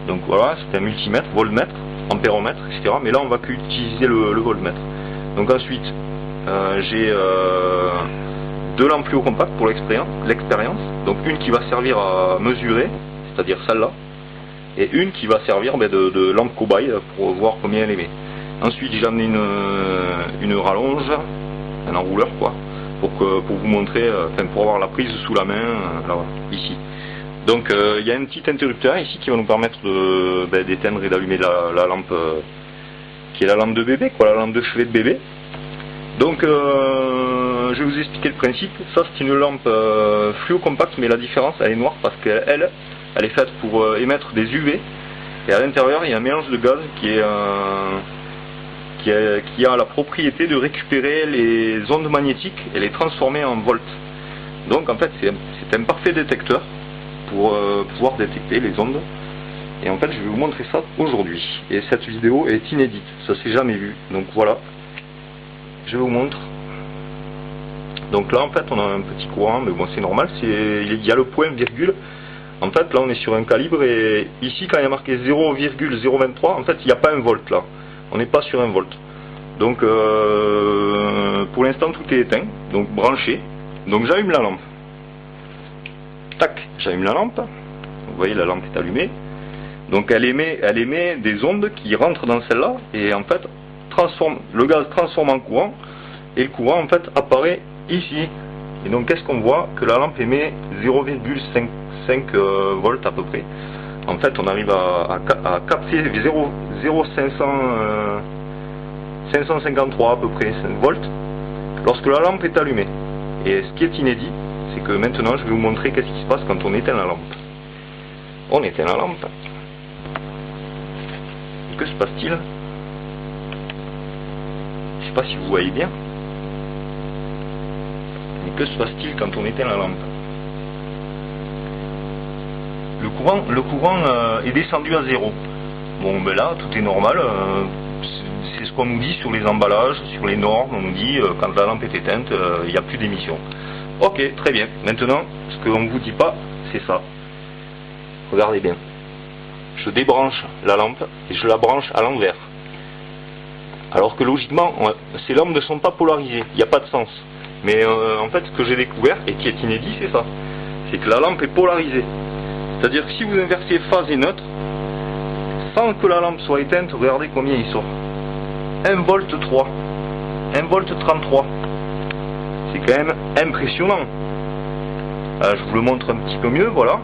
Donc voilà, c'est un multimètre, voltmètre, ampéromètre, etc. Mais là on va qu'utiliser le voltmètre. Donc ensuite, j'ai deux lampes fluo compactes pour l'expérience. Donc une qui va servir à mesurer, c'est-à-dire celle-là, et une qui va servir de lampe cobaye pour voir combien elle émet. Ensuite j'ai amené une rallonge, un enrouleur quoi, pour vous montrer, pour avoir la prise sous la main, là, ici. Donc il y a un petit interrupteur ici qui va nous permettre d'éteindre et d'allumer la lampe qui est la lampe de bébé, quoi, la lampe de chevet de bébé. Donc je vais vous expliquer le principe. Ça c'est une lampe fluo compacte, mais la différence elle est noire parce qu'elle est faite pour émettre des UV, et à l'intérieur il y a un mélange de gaz qui a la propriété de récupérer les ondes magnétiques et les transformer en volts. Donc en fait c'est un parfait détecteur pour pouvoir détecter les ondes. Et en fait je vais vous montrer ça aujourd'hui. Et cette vidéo est inédite, ça s'est jamais vu. Donc voilà, je vous montre. Donc là en fait on a un petit courant, mais bon c'est normal, il y a le point virgule. En fait là on est sur un calibre, et ici quand il y a marqué 0,023, en fait il n'y a pas un volt là. On n'est pas sur un volt. Donc pour l'instant tout est éteint, donc branché. Donc j'allume la lampe. Tac, j'allume la lampe. Vous voyez la lampe est allumée. Donc elle émet des ondes qui rentrent dans celle-là, et en fait le gaz transforme en courant, et le courant en fait apparaît ici. Et donc qu'est-ce qu'on voit? Que la lampe émet 0,5 volts à peu près. En fait on arrive à capter 553 à peu près 5 volts lorsque la lampe est allumée. Et ce qui est inédit, c'est que maintenant je vais vous montrer qu'est-ce qui se passe quand on éteint la lampe. On éteint la lampe. Que se passe-t-il? Je ne sais pas si vous voyez bien. Mais que se passe-t-il quand on éteint la lampe? Le courant est descendu à 0. Bon ben là tout est normal. C'est ce qu'on nous dit sur les emballages, sur les normes. On nous dit quand la lampe est éteinte, il n'y a plus d'émission. Ok, très bien. Maintenant, ce qu'on ne vous dit pas, c'est ça. Regardez bien. Je débranche la lampe et je la branche à l'envers. Alors que logiquement, ces lampes ne sont pas polarisées. Il n'y a pas de sens. Mais en fait, ce que j'ai découvert, et qui est inédit, c'est ça. C'est que la lampe est polarisée. C'est-à-dire que si vous inversez phase et neutre, sans que la lampe soit éteinte, regardez combien il sort. 1 volt 3. 1 volt 33. C'est quand même impressionnant. Je vous le montre un petit peu mieux, voilà.